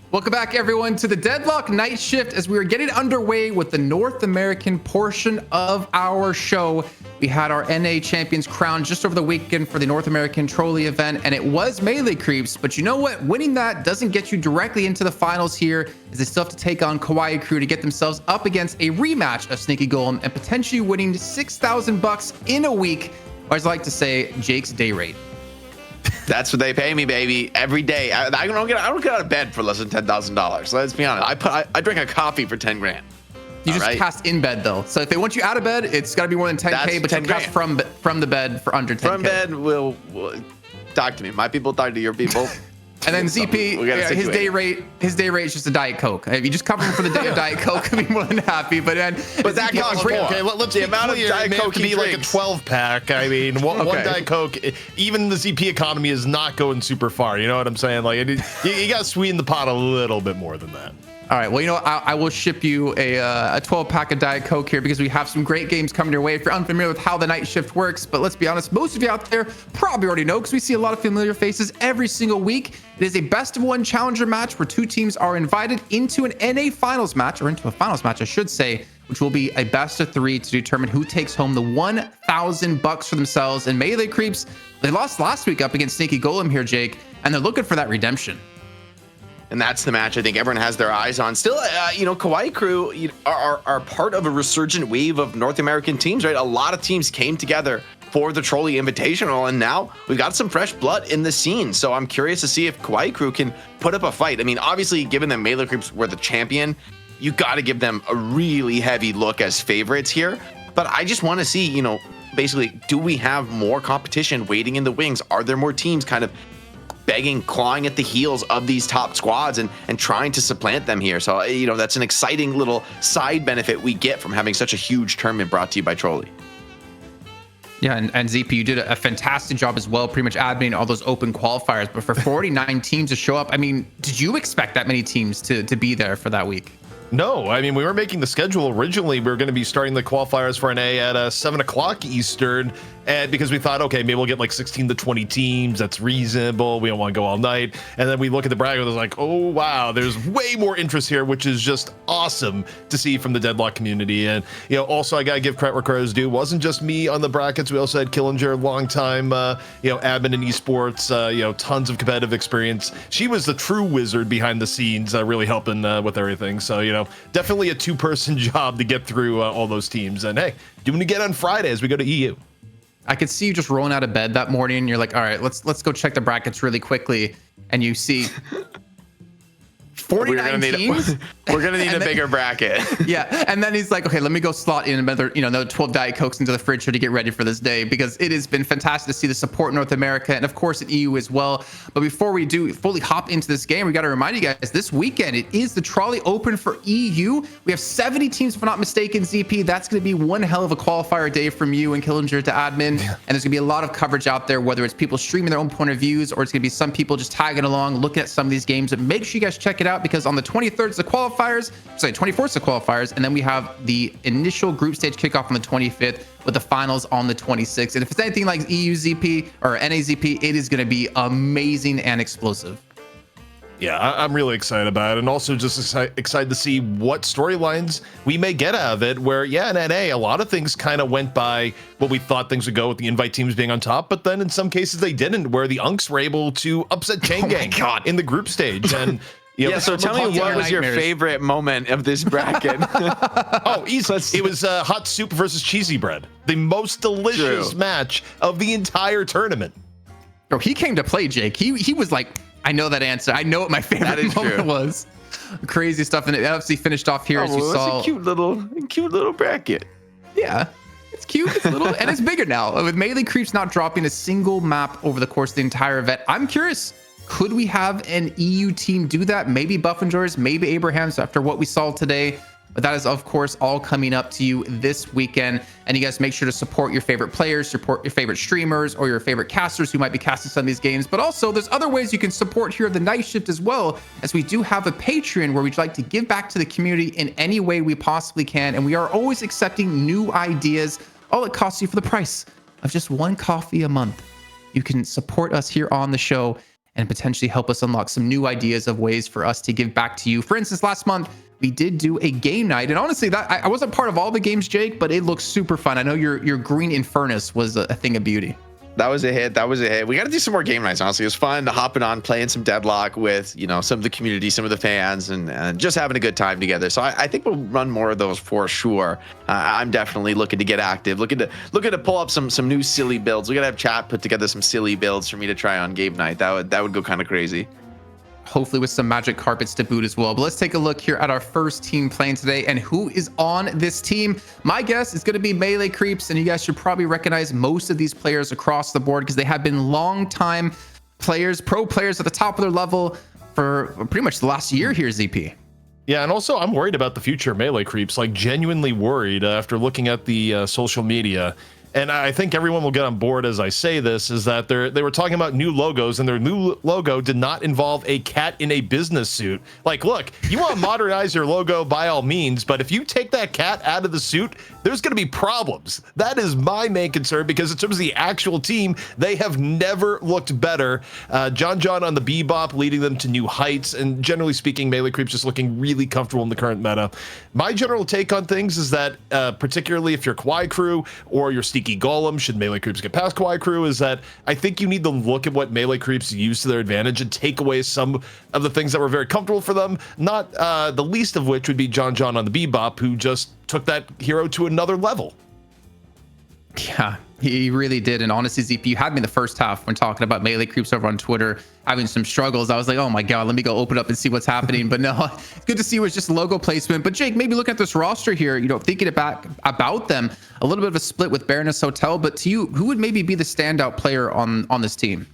Welcome back, everyone, to the Deadlock Night Shift as we are getting underway with the North American portion of our show. We had our NA champions crowned just over the weekend for the North American Trolli event, and it was Melee Creeps. But you know what? Winning that doesn't get you directly into the finals here, as they still have to take on Kawaii Crew to get themselves up against a rematch of Sneaky Golem and potentially winning $6,000 in a week, or as I like to say, Jake's day rate. That's what they pay me, baby, every day. I don't get out of bed for less than $10,000. Let's be honest. I drink a coffee for 10 grand. You just cast in bed though. So if they want you out of bed, it's got to be more than 10K, but you cast from the bed for under 10K. From bed, we'll talk to me. My people talk to your people. And then ZP, his day rate is just a Diet Coke. If you just cover him for the day of Diet Coke, I'd be more than happy. But that costs more. Okay, let's the amount of Diet Coke can be like a 12-pack. I mean, one Diet Coke, even the ZP economy is not going super far. You know what I'm saying? Like, you got to sweeten the pot a little bit more than that. All right. Well, you know what? I will ship you a 12-pack of Diet Coke here because we have some great games coming your way. If you're unfamiliar with how the night shift works, but let's be honest, most of you out there probably already know because we see a lot of familiar faces every single week. It is a best-of-one challenger match where two teams are invited into an NA finals match, or into a finals match, I should say, which will be a best-of-3 to determine who takes home the $1,000 for themselves. And Melee Creeps, they lost last week up against Sneaky Golem here, Jake, and they're looking for that redemption. And that's the match I think everyone has their eyes on. Still, Kawaii Crew are part of a resurgent wave of North American teams, right? A lot of teams came together for the Trolli Invitational, and now we've got some fresh blood in the scene. So I'm curious to see if Kawaii Crew can put up a fight. I mean, obviously, given that Melee Creeps were the champion, you got to give them a really heavy look as favorites here. But I just want to see, basically, do we have more competition waiting in the wings? Are there more teams kind of clawing at the heels of these top squads and trying to supplant them here? So, that's an exciting little side benefit we get from having such a huge tournament brought to you by Trolli. Yeah, and ZP, you did a fantastic job as well, pretty much admitting all those open qualifiers. But for 49 teams to show up, I mean, did you expect that many teams to be there for that week? No, I mean, we were making the schedule originally. We were going to be starting the qualifiers for NA at 7 o'clock Eastern, and because we thought, okay, maybe we'll get like 16 to 20 teams. That's reasonable. We don't want to go all night. And then we look at the bracket, and it's like, oh, wow, there's way more interest here, which is just awesome to see from the Deadlock community. And, also I got to give credit where credit is due. It wasn't just me on the brackets. We also had Killinger, longtime, admin in esports, tons of competitive experience. She was the true wizard behind the scenes, really helping with everything. So, definitely a two-person job to get through all those teams. And hey, doing it again on Friday as we go to EU. I could see you just rolling out of bed that morning. And you're like, all right, let's go check the brackets really quickly. And you see 49 teams. We're gonna need a bigger bracket. Yeah, and then he's like, okay, let me go slot in another 12 Diet Cokes into the fridge to get ready for this day, because it has been fantastic to see the support in North America and of course in EU as well. But before we do fully hop into this game, we got to remind you guys, this weekend it is the Trolli Open for EU. We have 70 teams, if I'm not mistaken, ZP. That's going to be one hell of a qualifier day from you and Killinger to admin. And there's going to be a lot of coverage out there, whether it's people streaming their own point of views or it's going to be some people just tagging along, looking at some of these games. But make sure you guys check it out, because on the 23rd is the qualifiers, 24th is the qualifiers, and then we have the initial group stage kickoff on the 25th with the finals on the 26th. And if it's anything like EU ZP or NA ZP, it is going to be amazing and explosive. Yeah, I'm really excited about it, and also just excited to see what storylines we may get out of it, where, in NA, a lot of things kind of went by what we thought things would go with the invite teams being on top, but then in some cases they didn't, where the Unks were able to upset Chain Gang in the group stage. And so tell me, what was your favorite moment of this bracket? It was hot soup versus cheesy bread. The most delicious match of the entire tournament. Bro, he came to play, Jake. He was like, I know that answer. I know what my favorite moment was. Crazy stuff. And it obviously finished off here as you saw. It's a cute little bracket. Yeah. It's cute, it's little, and it's bigger now. With Melee Creeps not dropping a single map over the course of the entire event, I'm curious, could we have an EU team do that? Maybe Buffingers, maybe Abrahams after what we saw today. But that is, of course, all coming up to you this weekend. And you guys make sure to support your favorite players, support your favorite streamers, or your favorite casters who might be casting some of these games. But also, there's other ways you can support here at the Night Shift as well, as we do have a Patreon where we'd like to give back to the community in any way we possibly can. And we are always accepting new ideas. All it costs you for the price of just one coffee a month. You can support us here on the show and potentially help us unlock some new ideas of ways for us to give back to you. For instance, last month, we did do a game night, and honestly, that I wasn't part of all the games, Jake, but it looked super fun. I know your Green Infernus was a thing of beauty. That was a hit. That was a hit. We got to do some more game nights. Honestly, it was fun to hopping on, playing some Deadlock with some of the community, some of the fans, and just having a good time together. So I think we'll run more of those for sure. I'm definitely looking to get active, looking to pull up some new silly builds. We got to have chat put together some silly builds for me to try on game night. That would go kind of crazy. Hopefully with some magic carpets to boot as well. But let's take a look here at our first team playing today and who is on this team. My guess is going to be Melee Creeps, and you guys should probably recognize most of these players across the board because they have been long-time players, pro players at the top of their level for pretty much the last year here, ZP. Yeah, and also I'm worried about the future of Melee Creeps, like genuinely worried after looking at the social media. And I think everyone will get on board as I say this, is that they were talking about new logos, and their new logo did not involve a cat in a business suit. Like, look, you want to modernize your logo by all means, but if you take that cat out of the suit, there's going to be problems. That is my main concern, because in terms of the actual team, they have never looked better. John on the Bebop leading them to new heights, and generally speaking, Melee Creeps just looking really comfortable in the current meta. My general take on things is that, particularly if you're Kawaii Crew or you're Sneaky Golem, should Melee Creeps get past Kawaii Crew, is that I think you need to look at what Melee Creeps use to their advantage and take away some of the things that were very comfortable for them, not the least of which would be John on the Bebop, who just took that hero to another level. Yeah, he really did. And honestly, ZP, you had me the first half when talking about Melee Creeps over on Twitter having some struggles. I was like, oh my God, let me go open up and see what's happening. But no, it's good to see it was just logo placement. But Jake, maybe look at this roster here, thinking about them, a little bit of a split with Baroness Hotel. But to you, who would maybe be the standout player on this team?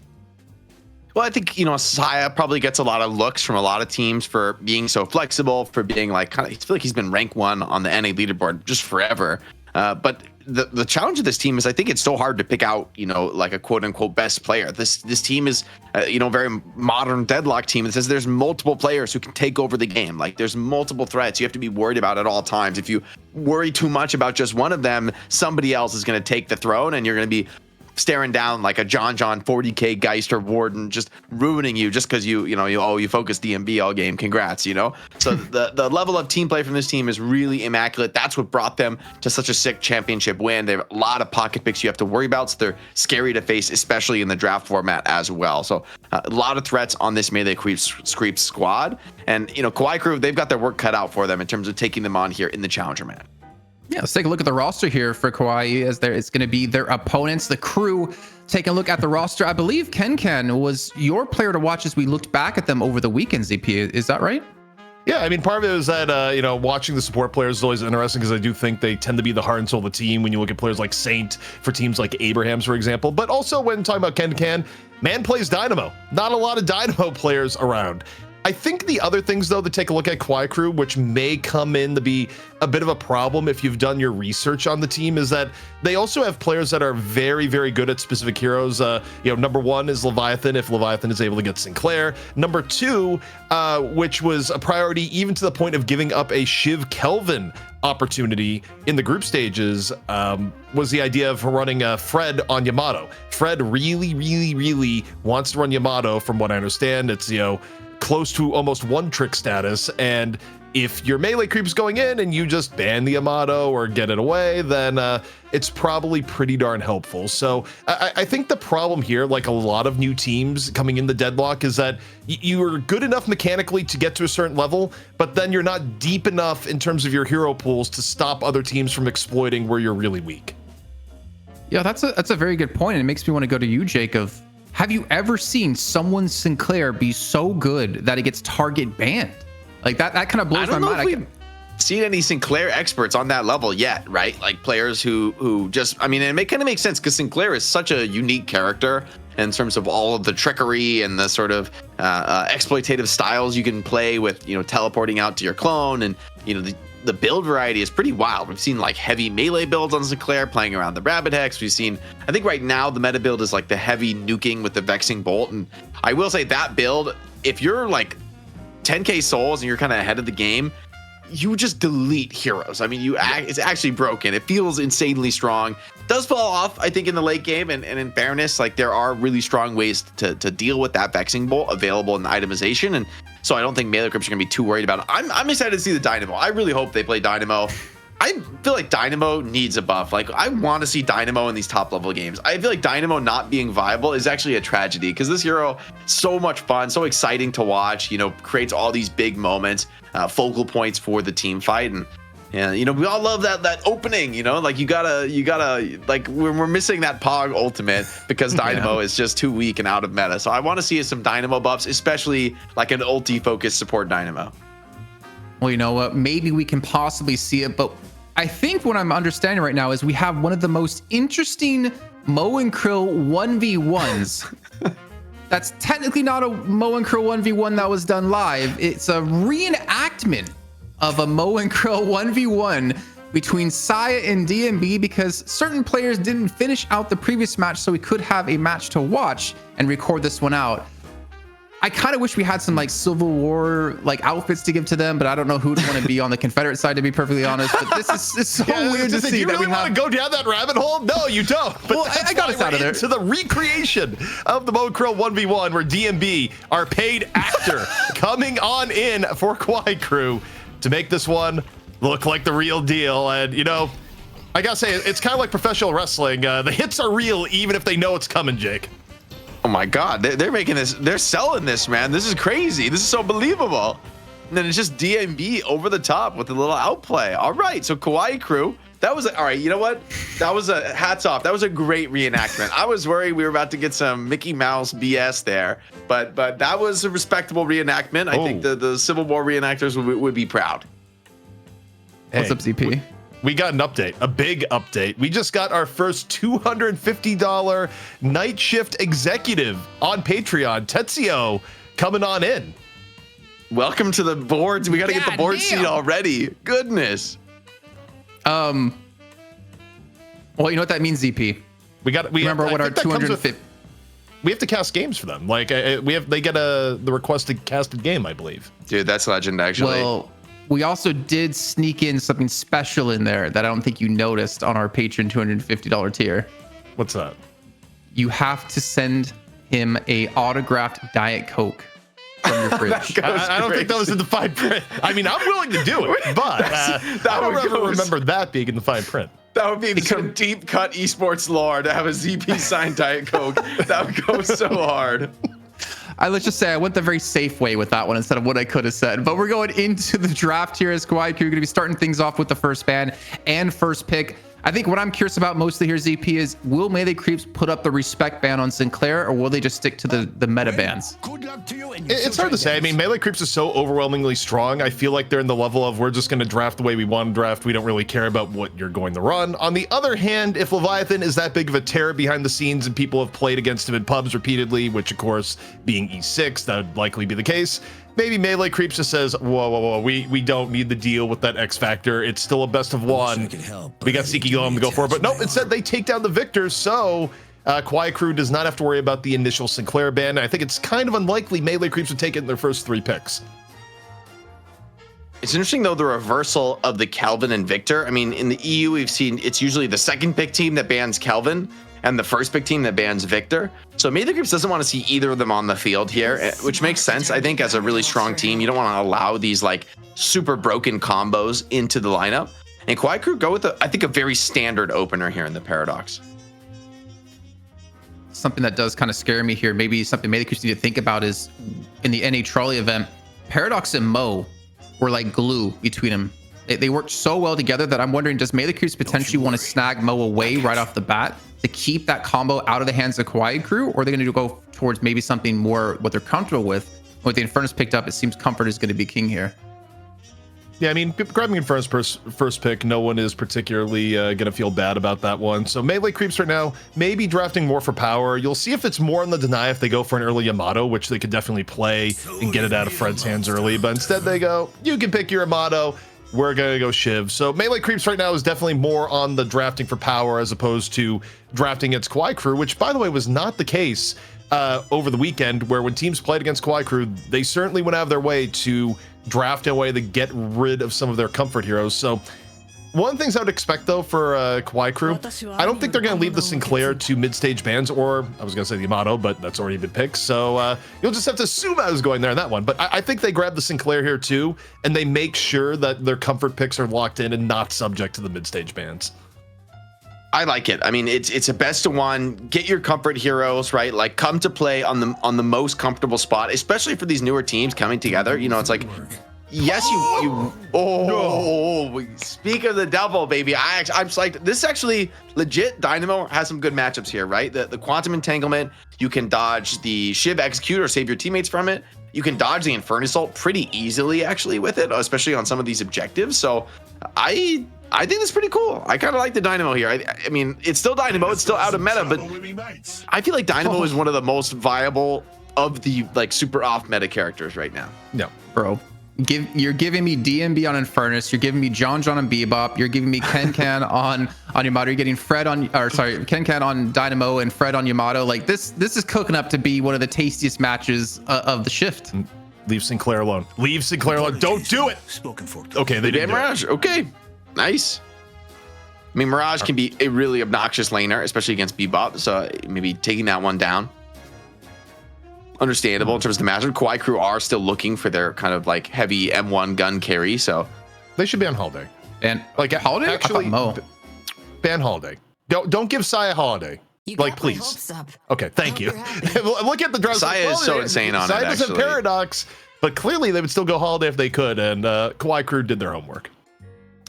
Well, I think, Saya probably gets a lot of looks from a lot of teams for being so flexible, for being I feel like he's been rank 1 on the NA leaderboard just forever. But the challenge of this team is I think it's so hard to pick out, like a quote unquote best player. This team is, very modern Deadlock team. It says there's multiple players who can take over the game. Like there's multiple threats you have to be worried about at all times. If you worry too much about just one of them, somebody else is going to take the throne, and you're going to be staring down like a John 40k Geist or Warden, just ruining you just because you focus DMB all game. Congrats, So the level of team play from this team is really immaculate. That's what brought them to such a sick championship win. They have a lot of pocket picks you have to worry about, so they're scary to face, especially in the draft format as well. So a lot of threats on this Melee Creeps squad, and Kawaii Crew, they've got their work cut out for them in terms of taking them on here in the challenger match. Yeah, let's take a look at the roster here for Kawaii, as it's going to be their opponents, the Crew. Taking a look at the roster, I believe Ken was your player to watch as we looked back at them over the weekend, ZP. Is that right? Yeah, I mean, part of it is that, watching the support players is always interesting, because I do think they tend to be the heart and soul of the team when you look at players like Saint for teams like Abraham's, for example. But also when talking about Ken, man plays Dynamo. Not a lot of Dynamo players around. I think the other things, though, to take a look at Kawaii Crew, which may come in to be a bit of a problem if you've done your research on the team, is that they also have players that are very, very good at specific heroes. Number 1 is Leviathan, if Leviathan is able to get Sinclair. Number 2, which was a priority even to the point of giving up a Shiv Kelvin opportunity in the group stages, was the idea of running Fred on Yamato. Fred really, really, really wants to run Yamato, from what I understand. It's, close to almost one-trick status, and if your Melee Creeps going in and you just ban the Yamato or get it away, then it's probably pretty darn helpful. So I think the problem here, like a lot of new teams coming in the Deadlock, is that you're good enough mechanically to get to a certain level, but then you're not deep enough in terms of your hero pools to stop other teams from exploiting where you're really weak. Yeah, that's a very good point. It makes me want to go to you, Jacob. Have you ever seen someone Sinclair be so good that it gets target banned? Like that kind of blows my mind. I haven't seen any Sinclair experts on that level yet, right? Like players who just, and it kind of makes sense because Sinclair is such a unique character in terms of all of the trickery and the sort of exploitative styles you can play with, teleporting out to your clone, and the build variety is pretty wild. We've seen like heavy melee builds on Sinclair playing around the Rabbit Hex. We've seen, I think right now the meta build is like the heavy nuking with the Vexing Bolt. And I will say that build, if you're like 10k souls and you're kind of ahead of the game, you just delete heroes. I mean, it's actually broken. It feels insanely strong. Does fall off, I think, in the late game. And in fairness, like there are really strong ways to deal with that Vexing Bolt available in the itemization. And so I don't think Melee Crypts are going to be too worried about it. I'm excited to see the Dynamo. I really hope they play Dynamo. I feel like Dynamo needs a buff. Like, I want to see Dynamo in these top level games. I feel like Dynamo not being viable is actually a tragedy because this hero so much fun, so exciting to watch, you know, creates all these big moments, focal points for the team fight. And you know, we all love that opening, you know, like you gotta like we're missing that Pog ultimate because Dynamo is just too weak and out of meta. So I want to see some Dynamo buffs, especially like an ulti focused support Dynamo. Well, you know what? Maybe we can possibly see it, but I think what I'm understanding right now is we have one of the most interesting Mo and Krill 1v1s. That's technically not a Mo and Krill 1v1 that was done live. It's a reenactment of a Mo and Krill 1v1 between Saya and DMB because certain players didn't finish out the previous match, so we could have a match to watch and record this one out. I kind of wish we had some like Civil War like outfits to give to them, but I don't know who'd want to be on the Confederate side, to be perfectly honest. But this is it's so weird to see. You really want to go down that rabbit hole? No, you don't. But well, I got us out of there. To the recreation of the Mo Krill 1v1, where DMB, our paid actor, coming on in for Kawaii Crew to make this one look like the real deal. And you know, I gotta say, it's kind of like professional wrestling. The hits are real, even if they know it's coming, Jake. Oh my God, they're making this, they're selling this, man. This is crazy. This is so believable. And then it's just DMB over the top with a little outplay. All right, so Kawaii Crew, that was, all right, you know what? That was a hats off. That was a great reenactment. I was worried we were about to get some Mickey Mouse BS there, but that was a respectable reenactment. I think the Civil War reenactors would be proud. Hey, what's up, ZP? We got an update, a big update. We just got our first $250 night shift executive on Patreon. Tetsio coming on in. Welcome to the boards. We got to get the board seat already. Goodness. Well, you know what that means, ZP. We remember what our 250. We have to cast games for them. Like they get the requested casted game, I believe. Dude, that's legend actually. Well, we also did sneak in something special in there that I don't think you noticed on our Patreon $250 tier. What's that? You have to send him a autographed Diet Coke from your fridge. I don't think that was in the fine print. I mean, I'm willing to do it, but I don't remember that being in the fine print. That would be some deep cut esports lore to have a ZP signed Diet Coke. That would go so hard. Let's just say I went the very safe way with that one instead of what I could have said. But we're going into the draft here as Kawaii Crew. We're going to be starting things off with the first ban and first pick. I think what I'm curious about mostly here, ZP, is will Melee Creeps put up the respect ban on Sinclair, or will they just stick to the meta bans? Good luck to you. It's hard to say. I mean, Melee Creeps is so overwhelmingly strong. I feel like they're in the level of we're just going to draft the way we want to draft. We don't really care about what you're going to run. On the other hand, if Leviathan is that big of a terror behind the scenes and people have played against him in pubs repeatedly, which of course being E6, that would likely be the case. Maybe Melee Creeps just says, whoa, we don't need the deal with that X Factor. It's still a best of one. We got Seeky Golem to go for, but nope, instead they take down the victors, so Kawaii Crew does not have to worry about the initial Sinclair ban. I think it's kind of unlikely Melee Creeps would take it in their first 3 picks. It's interesting, though, the reversal of the Kelvin and Victor. I mean, in the EU, we've seen it's usually the second pick team that bans Kelvin and the first pick team that bans Victor. So Melee Creeps doesn't want to see either of them on the field here, which makes sense. I think as a really strong team, you don't want to allow these like super broken combos into the lineup. And Kawaii Crew go with, I think, a very standard opener here in the Paradox. Something that does kind of scare me here, maybe something Melee Creeps need to think about, is in the NA Trolli event, Paradox and Mo were like glue between them. They worked so well together that I'm wondering, does Melee Creeps potentially want to snag Mo away right off the bat to keep that combo out of the hands of Kawaii Crew, or are they going to go towards maybe something more what they're comfortable with? With the Infernus picked up, it seems comfort is going to be king here. Yeah, I mean, grabbing Infernus first pick, no one is particularly going to feel bad about that one. So Melee Creeps right now, maybe drafting more for power. You'll see if it's more on the deny if they go for an early Yamato, which they could definitely play and get it out of Fred's hands early. But instead they go, you can pick your Yamato. We're going to go Shiv. So Melee Creeps right now is definitely more on the drafting for power as opposed to drafting its Kawaii Crew, which, by the way, was not the case over the weekend, where when teams played against Kawaii Crew, they certainly went out of their way to draft away to get rid of some of their comfort heroes. So one of the things I would expect, though, for Kawaii Crew, I don't think they're going to leave the Sinclair to mid-stage bans, or I was going to say the Yamato, but that's already been picked. So you'll just have to assume I was going there in that one. But I think they grab the Sinclair here, too, and they make sure that their comfort picks are locked in and not subject to the mid-stage bans. I like it. I mean, it's a best of one. Get your comfort heroes, right? Like, come to play on the most comfortable spot, especially for these newer teams coming together. You know, it's like, yes, speak of the devil, baby. I'm psyched. This actually legit. Dynamo has some good matchups here, right? The quantum entanglement. You can dodge the Shiv execute or save your teammates from it. You can dodge the Inferno Assault pretty easily, actually, with it, especially on some of these objectives. So I think that's pretty cool. I kind of like the Dynamo here. I mean, it's still Dynamo. It's still out of meta, but I feel like Dynamo is one of the most viable of the like super off meta characters right now. No, bro. You're giving me DMB on Infernus. You're giving me John on Bebop. You're giving me Ken on Yamato. You're getting Ken on Dynamo and Fred on Yamato. Like this is cooking up to be one of the tastiest matches of the shift. Leave Sinclair alone. Leave Sinclair alone. Don't do it. Okay, they did. Mirage. Okay, nice. I mean, Mirage can be a really obnoxious laner, especially against Bebop. So maybe taking that one down. Understandable in terms of the matchup. Kawaii Crew are still looking for their kind of like heavy M1 gun carry, so they should ban Holiday. And like Holiday, actually, ban Holiday. Don't give Saya Holiday. Like, please. Okay, thank you. Look at the dress. Saya is so insane on it. Saya doesn't Paradox, but clearly they would still go Holiday if they could, and Kawaii Crew did their homework.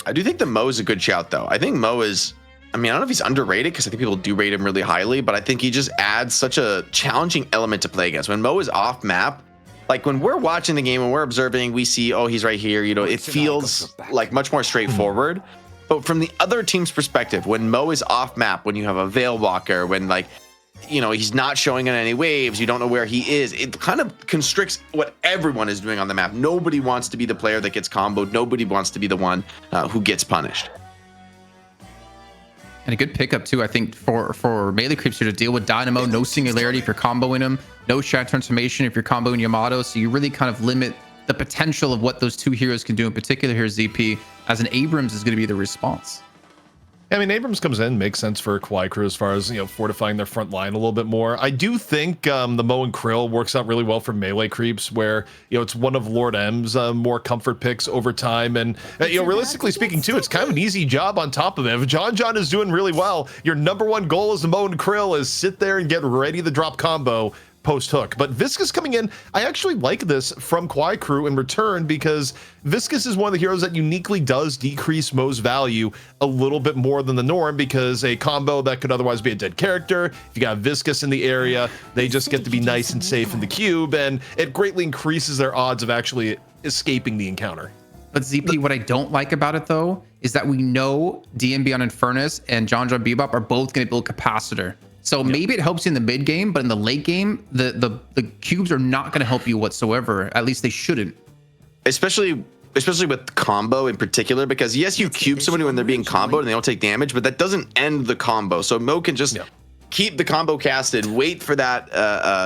I do think the Mo is a good shout, though. I think Mo is. I mean, I don't know if he's underrated because I think people do rate him really highly, but I think he just adds such a challenging element to play against. When Mo is off map, like when we're watching the game, when we're observing, we see, oh, he's right here. You know, it feels like much more straightforward. But from the other team's perspective, when Mo is off map, when you have a Veil Walker, when like, you know, he's not showing on any waves, you don't know where he is, it kind of constricts what everyone is doing on the map. Nobody wants to be the player that gets comboed. Nobody wants to be the one who gets punished. And a good pickup too, I think, for melee creeps here to deal with Dynamo. No singularity if you're comboing him. No shadow transformation if you're comboing Yamato. So you really kind of limit the potential of what those two heroes can do. In particular here, ZP, as an Abrams is going to be the response. I mean, Abrams comes in, makes sense for Kawaii Crew as far as, you know, fortifying their front line a little bit more. I do think the Mo and Krill works out really well for melee creeps, where, you know, it's one of Lord M's more comfort picks over time. And, you know, realistically speaking, too, it's kind of an easy job on top of it. If John is doing really well, your number one goal as the Mo and Krill is sit there and get ready to drop combo post-hook. But Viscus coming in, I actually like this from Kawaii Crew in return, because Viscus is one of the heroes that uniquely does decrease Mo's value a little bit more than the norm, because a combo that could otherwise be a dead character, if you got Viscus in the area, they just get to be nice and safe in the cube, and it greatly increases their odds of actually escaping the encounter. But ZP, what I don't like about it though, is that we know DMB on Infernus and John Bebop are both going to build capacitor. So maybe it helps you in the mid game, but in the late game, the cubes are not going to help you whatsoever. At least they shouldn't. Especially with combo in particular, because yes, you cube somebody when they're being comboed and they don't take damage, but that doesn't end the combo. So Mo can just keep the combo casted, wait for that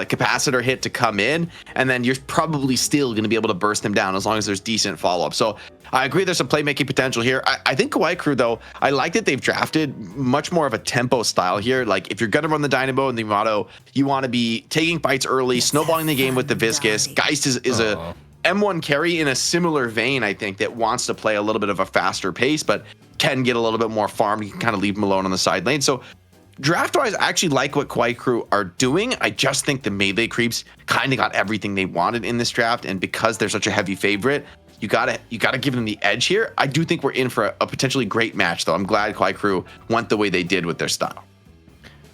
capacitor hit to come in, and then you're probably still going to be able to burst them down as long as there's decent follow-up. So I agree there's some playmaking potential here. I think Kawaii Crew, though, I like that they've drafted much more of a tempo style here. Like, if you're going to run the Dynamo and the Yamato, you want to be taking fights early, snowballing the game with the Viscus. Geist is a M1 carry in a similar vein, I think, that wants to play a little bit of a faster pace, but can get a little bit more farm. You can kind of leave him alone on the side lane. So draft-wise, I actually like what Kawaii Crew are doing. I just think the melee creeps kind of got everything they wanted in this draft, and because they're such a heavy favorite, you gotta give them the edge here. I do think we're in for a potentially great match, though. I'm glad Kawaii Crew went the way they did with their style.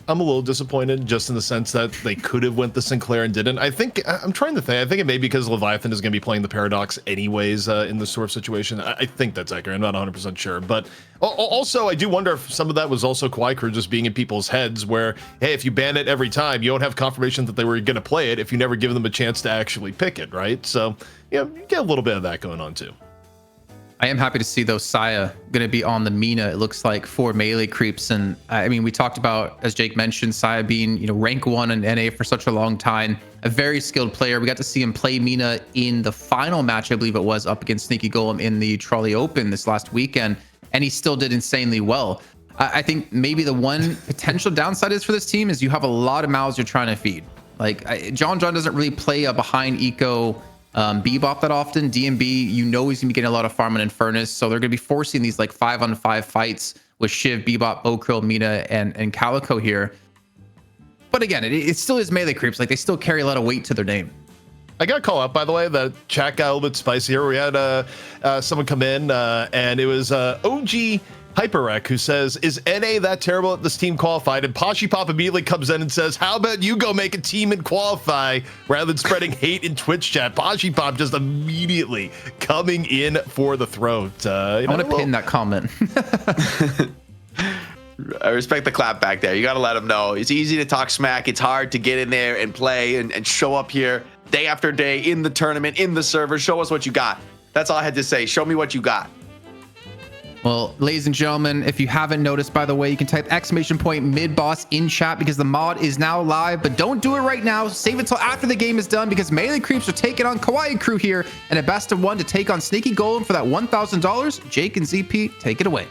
I'm a little disappointed, just in the sense that they could have went the Sinclair and didn't. I'm trying to think. I think it may be because Leviathan is going to be playing the Paradox anyways in this sort of situation. I think that's accurate. I'm not 100% sure. But also, I do wonder if some of that was also Kawaii Crew just being in people's heads where, hey, if you ban it every time, you don't have confirmation that they were going to play it if you never give them a chance to actually pick it, right? So, yeah, you get a little bit of that going on, too. I am happy to see, though, Saya going to be on the Mina, it looks like, for melee creeps. And I mean, we talked about, as Jake mentioned, Saya being, you know, rank 1 in NA for such a long time. a very skilled player. We got to see him play Mina in the final match, I believe it was, up against Sneaky Golem in the Trolli Open this last weekend, and he still did insanely well. I think maybe the one potential downside is for this team is you have a lot of mouths you're trying to feed. Like John doesn't really play a behind eco Bebop that often. DMB, you know, he's gonna be getting a lot of farm and Infernus, so they're gonna be forcing these like 5-on-5 fights with Shiv, Bebop, Okrill, Mina, and Calico here. But again, it still is melee creeps. Like they still carry a lot of weight to their name. I got to call out, by the way, the chat got a little bit spicier. We had someone come in, and it was OG Hyperwreck who says, is NA that terrible at this team qualified? And Poshy Pop immediately comes in and says, how about you go make a team and qualify rather than spreading hate in Twitch chat? Poshy Pop just immediately coming in for the throat. I want to pin that comment. I respect the clap back there. You got to let them know. It's easy to talk smack. It's hard to get in there and play and show up here day after day in the tournament, in the server. Show us what you got. That's all I had to say. Show me what you got. Well, ladies and gentlemen, if you haven't noticed, by the way, you can type !mid-boss in chat because the mod is now live, but don't do it right now. Save it till after the game is done because Melee Creeps are taking on Kawaii Crew here and a best of one to take on Sneaky Golem for that $1,000. Jake and ZP, take it away.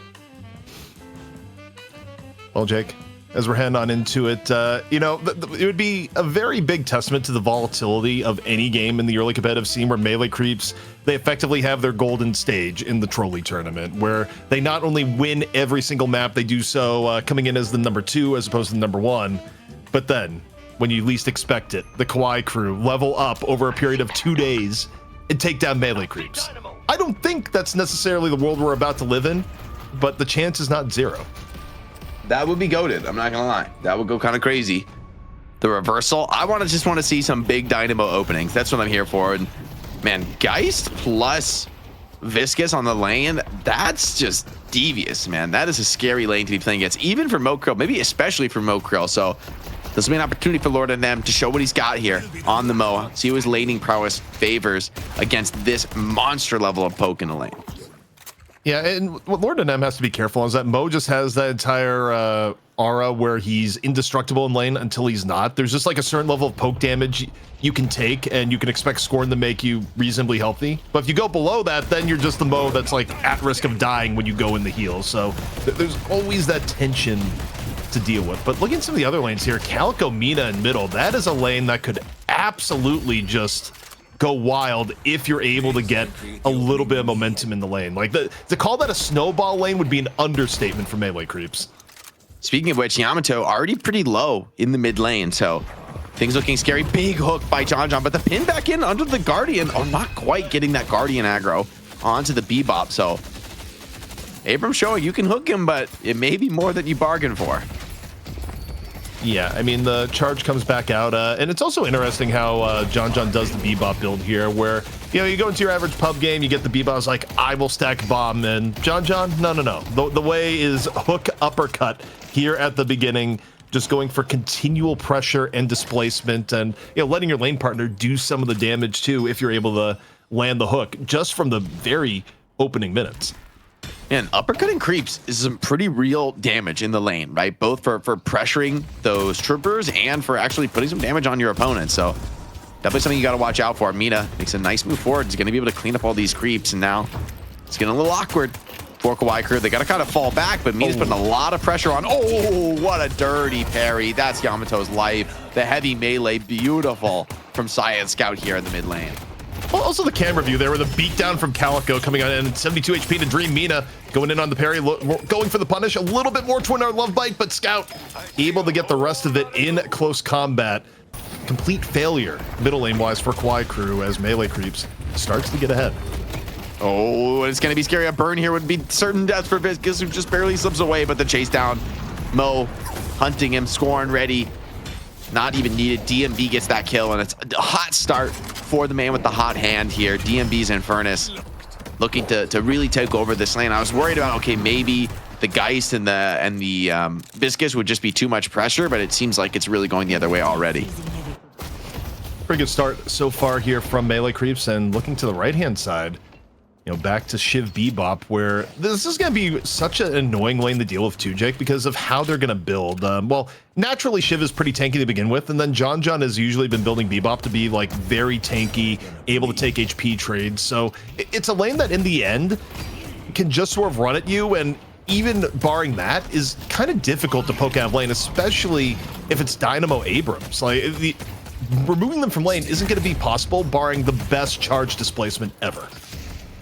Well, Jake, as we're heading on into it, you know, it would be a very big testament to the volatility of any game in the early competitive scene where Melee Creeps, they effectively have their golden stage in the Trolli tournament, where they not only win every single map, they do so coming in as the number 2 as opposed to the number 1, but then, when you least expect it, the Kawaii Crew level up over a period of 2 days and take down Melee Creeps. I don't think that's necessarily the world we're about to live in, but the chance is not zero. That would be goated. I'm not gonna lie. That would go kind of crazy. The reversal. I just want to see some big dynamo openings. That's what I'm here for. And man, Geist plus Viscous on the lane. That's just devious, man. That is a scary lane to be playing against, even for Mokrill, maybe especially for Mokrill. So this will be an opportunity for Lord and them to show what he's got here on the Mo. See what his laning prowess favors against this monster level of poke in the lane. Yeah, and what Lord and M has to be careful is that Mo just has that entire aura where he's indestructible in lane until he's not. There's just like a certain level of poke damage you can take, and you can expect Scorn to make you reasonably healthy. But if you go below that, then you're just the Mo that's like at risk of dying when you go in the heals. So there's always that tension to deal with. But looking at some of the other lanes here, Calico, Mina, and middle, that is a lane that could absolutely just go wild if you're able to get a little bit of momentum in the lane. Like to call that a snowball lane would be an understatement for Melee Creeps. Speaking of which, Yamato already pretty low in the mid lane, so things looking scary. Big hook by John, but the pin back in under the Guardian. Oh, not quite getting that Guardian aggro onto the Bebop. So Abram showing you can hook him, but it may be more than you bargained for. Yeah, I mean, the charge comes back out, and it's also interesting how John does the Bebop build here, where, you know, you go into your average pub game, you get the Bebop's like, I will stack bomb, and John, no. The way is hook uppercut here at the beginning, just going for continual pressure and displacement, and, you know, letting your lane partner do some of the damage too if you're able to land the hook just from the very opening minutes. And uppercutting creeps is some pretty real damage in the lane, right? Both for pressuring those troopers and for actually putting some damage on your opponent. So definitely something you got to watch out for. Mina makes a nice move forward. He's going to be able to clean up all these creeps. And now it's getting a little awkward for Kawaii Crew. They got to kind of fall back, but Mina's putting a lot of pressure on. Oh, what a dirty parry. That's Yamato's life. The heavy melee, beautiful from Cyan Scout here in the mid lane. Well, also the camera view there with a beatdown from Calico coming on in, 72 HP to Dream. Mina going in on the parry, going for the punish, a little bit more Twin Hour Love Bite, but Scout able to get the rest of it in close combat. Complete failure middle lane wise for Kawaii Crew as Melee Creeps starts to get ahead. Oh, it's going to be scary. A burn here would be certain death for Viscous, who just barely slips away, but the chase down. Mo hunting him, Scorn ready. Not even needed. DMB gets that kill, and it's a hot start for the man with the hot hand here. DMB's Infernus looking to really take over this lane. I was worried about, okay, maybe the Geist and the Viscous would just be too much pressure, but it seems like it's really going the other way already. Pretty good start so far here from Melee Creeps, and looking to the right-hand side, back to Shiv Bebop, where this is going to be such an annoying lane to deal with too, Jake, because of how they're going to build. Well, naturally, Shiv is pretty tanky to begin with, and then John has usually been building Bebop to be like very tanky, able to take HP trades. So it's a lane that in the end can just sort of run at you, and even barring that is kind of difficult to poke out of lane, especially if it's Dynamo Abrams. Like removing them from lane isn't going to be possible, barring the best charge displacement ever.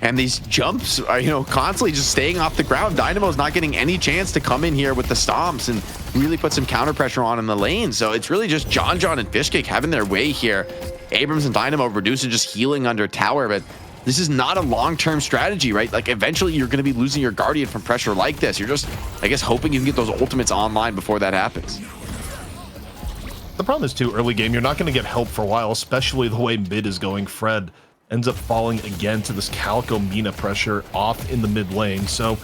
And these jumps are, constantly just staying off the ground. Dynamo's not getting any chance to come in here with the stomps and really put some counter pressure on in the lane. So it's really just John and Fishcake having their way here. Abrams and Dynamo reduced to just healing under tower, but this is not a long-term strategy, right? Like eventually you're going to be losing your Guardian from pressure like this. You're just, I guess, hoping you can get those ultimates online before that happens. The problem is too, early game, you're not going to get help for a while, especially the way mid is going. Fred ends up falling again to this Calico Mina pressure off in the mid lane. So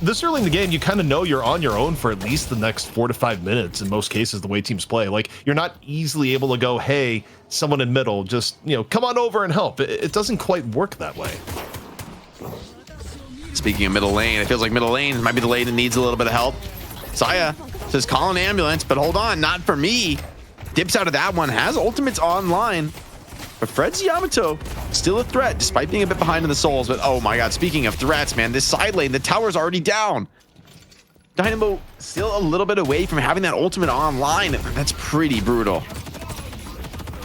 this early in the game, you kind of know you're on your own for at least the next 4 to 5 minutes in most cases, the way teams play. Like you're not easily able to go, hey, someone in middle, just, come on over and help. It doesn't quite work that way. Speaking of middle lane, it feels like middle lane might be the lane that needs a little bit of help. Saya says, call an ambulance, but hold on, not for me. Dips out of that one, has ultimates online. But Fred's Yamato still a threat, despite being a bit behind in the souls. But oh my god, speaking of threats, man, this side lane, the tower's already down. Dynamo still a little bit away from having that ultimate online. That's pretty brutal.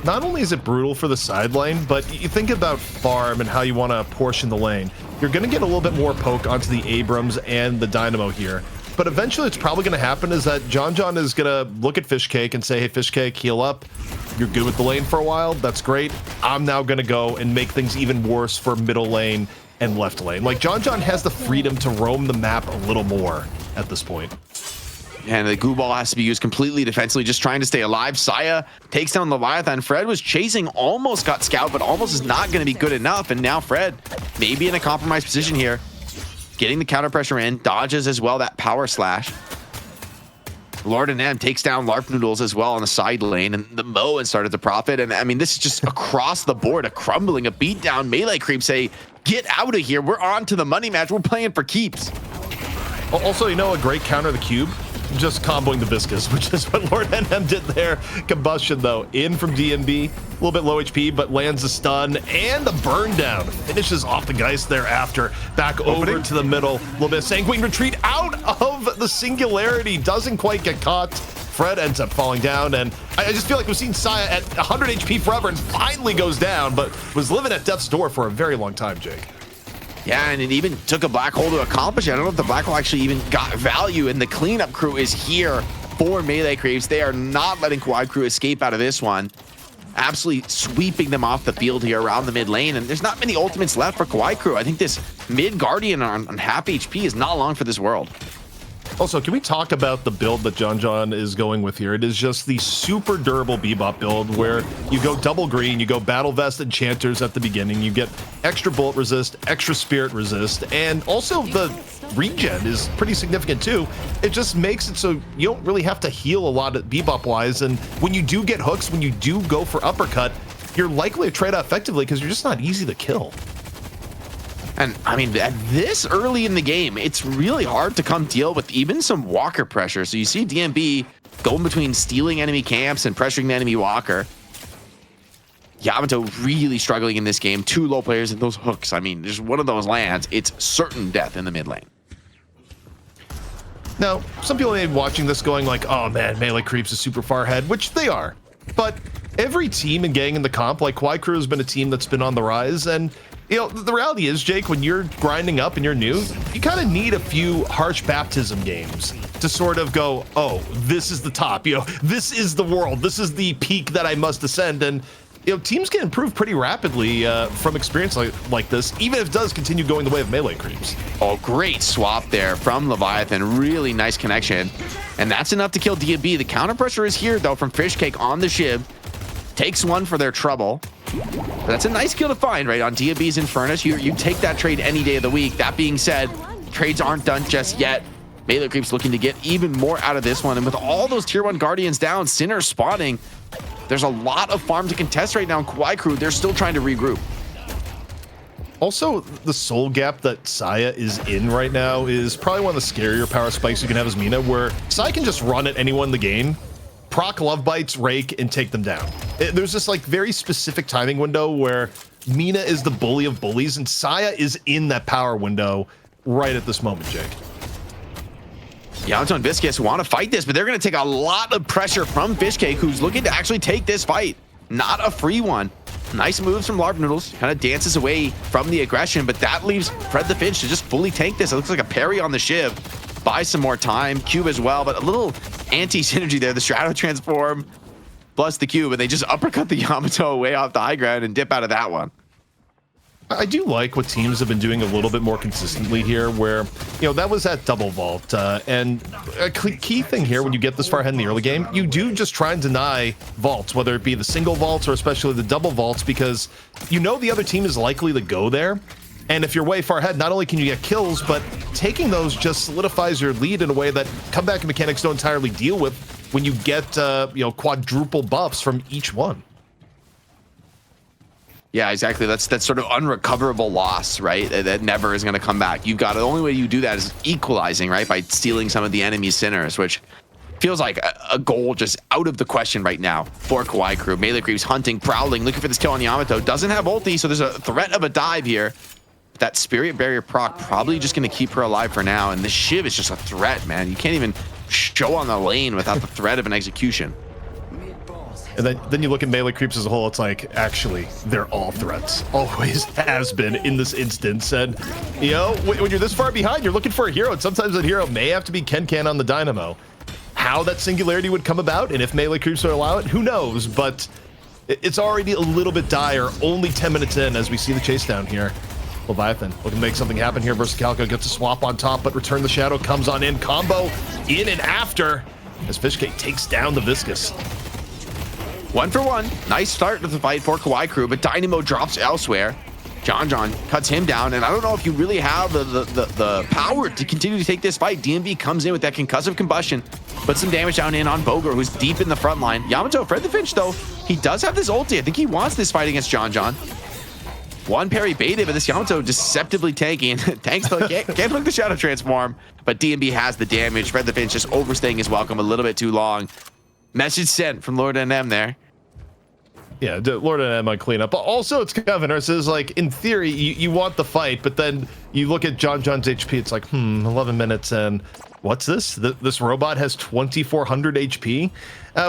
Not only is it brutal for the side lane, but you think about farm and how you want to portion the lane. You're going to get a little bit more poke onto the Abrams and the Dynamo here. But eventually it's probably going to happen is that John is going to look at Fishcake and say, hey, Fishcake, heal up. You're good with the lane for a while. That's great. I'm now going to go and make things even worse for middle lane and left lane. Like John has the freedom to roam the map a little more at this point. And the goo ball has to be used completely defensively, just trying to stay alive. Saya takes down Leviathan. Fred was chasing, almost got scout, but almost is not going to be good enough. And now Fred maybe in a compromised position here. Getting the counter pressure in, dodges as well that power slash. Lord and M takes down LARP Noodles as well on the side lane, and the Mo has started to profit. And I mean, this is just across the board, a crumbling, a beatdown. Melee Creep say, get out of here. We're on to the money match. We're playing for keeps. Also, a great counter the cube? Just comboing the Viscous, which is what Lord NM did there. Combustion, though, in from DMB. A little bit low HP, but lands a stun and the burn down. Finishes off the Geist thereafter. Back over to the middle. A little bit of Sanguine Retreat out of the Singularity. Doesn't quite get caught. Fred ends up falling down, and I just feel like we've seen Saya at 100 HP forever and finally goes down, but was living at death's door for a very long time, Jake. Yeah, and it even took a black hole to accomplish it. I don't know if the black hole actually even got value, and the cleanup crew is here for Melee Creeps. They are not letting Kawaii Crew escape out of this one. Absolutely sweeping them off the field here around the mid lane, and there's not many ultimates left for Kawaii Crew. I think this mid Guardian on half HP is not long for this world. Also, can we talk about the build that John is going with here? It is just the super durable Bebop build where you go double green, you go Battle Vest Enchanters at the beginning, you get extra bullet resist, extra spirit resist, and also the regen is pretty significant too. It just makes it so you don't really have to heal a lot at Bebop-wise, and when you do get hooks, when you do go for uppercut, you're likely to trade out effectively because you're just not easy to kill. And I mean, at this early in the game, it's really hard to come deal with even some walker pressure. So you see DMB going between stealing enemy camps and pressuring the enemy walker. Yamato really struggling in this game. 2 low players and those hooks. I mean, just one of those lands, it's certain death in the mid lane. Now, some people may be watching this going like, oh man, Melee Creeps is super far ahead, which they are. But every team and gang in the comp, like Kawaii Crew has been a team that's been on the rise, and the reality is, Jake, when you're grinding up and you're new, you kind of need a few harsh baptism games to sort of go, oh, this is the top, this is the world, this is the peak that I must ascend. And teams can improve pretty rapidly from experience like this, even if it does continue going the way of Melee Creeps. Oh, great swap there from Leviathan. Really nice connection. And that's enough to kill DMB. The counter pressure is here, though, from Fishcake on the Shiv. Takes one for their trouble. But that's a nice kill to find, right? On DMB's Infernus, you take that trade any day of the week. That being said, trades aren't done just yet. Melee Creeps looking to get even more out of this one. And with all those tier 1 Guardians down, Sinner spawning, there's a lot of farm to contest right now in Kawaii Crew. They're still trying to regroup. Also, the soul gap that Saya is in right now is probably one of the scarier power spikes you can have as Mina, where Saya can just run at anyone in the game, proc love bites, rake, and take them down. There's this like very specific timing window where Mina is the bully of bullies, and Saya is in that power window right at this moment, Jake. Yamato and Viscous want to fight this, but they're going to take a lot of pressure from Fishcake, who's looking to actually take this fight. Not a free one. Nice moves from Larp Noodles. Kind of dances away from the aggression, but that leaves Fred the Finch to just fully tank this. It looks like a parry on the Shiv. Buy some more time. Cube as well, but a little anti-synergy there. The Strato Transform plus the Cube, and they just uppercut the Yamato way off the high ground and dip out of that one. I do like what teams have been doing a little bit more consistently here, where, you know, that was that double vault. And a key thing here, when you get this far ahead in the early game, you do just try and deny vaults, whether it be the single vaults or especially the double vaults, because you know the other team is likely to go there. And if you're way far ahead, not only can you get kills, but taking those just solidifies your lead in a way that comeback mechanics don't entirely deal with when you get, you know, quadruple buffs from each one. Yeah, exactly. That's sort of unrecoverable loss, right? That never is going to come back. You've got the only way you do that is equalizing, right? By stealing some of the enemy's sinners, which feels like a goal just out of the question right now for Kawaii Crew. Melee Creeps hunting, prowling, looking for this kill on Yamato. Doesn't have ulti, so there's a threat of a dive here. That Spirit Barrier proc probably just going to keep her alive for now. And the Shiv is just a threat, man. You can't even show on the lane without the threat of an execution. And then you look at Melee Creeps as a whole, it's like, actually, they're all threats. Always has been in this instance. And, you know, when you're this far behind, you're looking for a hero, and sometimes that hero may have to be Ken on the Dynamo. How that singularity would come about, and if Melee Creeps would allow it, who knows? But it's already a little bit dire, only 10 minutes in as we see the chase down here. Leviathan looking to make something happen here. Versacalco gets a swap on top, but Return the Shadow comes on in. Combo in and after as Fishcake takes down the Viscous. 1 for 1. Nice start to the fight for Kawaii Crew, but Dynamo drops elsewhere. John cuts him down, and I don't know if you really have the power to continue to take this fight. DMV comes in with that concussive combustion, puts some damage down in on Boger, who's deep in the front line. Yamato, Fred the Finch, though, he does have this ulti. I think he wants this fight against John. One parry baited, but this Yamato deceptively tanking. Tanks can't look the Shadow Transform, but DMB has the damage. Fred the Finch just overstaying his welcome a little bit too long. Message sent from Lord NM there. Yeah, Lord NM on cleanup. But also, it's Governor says, like, in theory, you want the fight, but then you look at John's HP, it's like, 11 minutes, and what's this? This robot has 2,400 HP,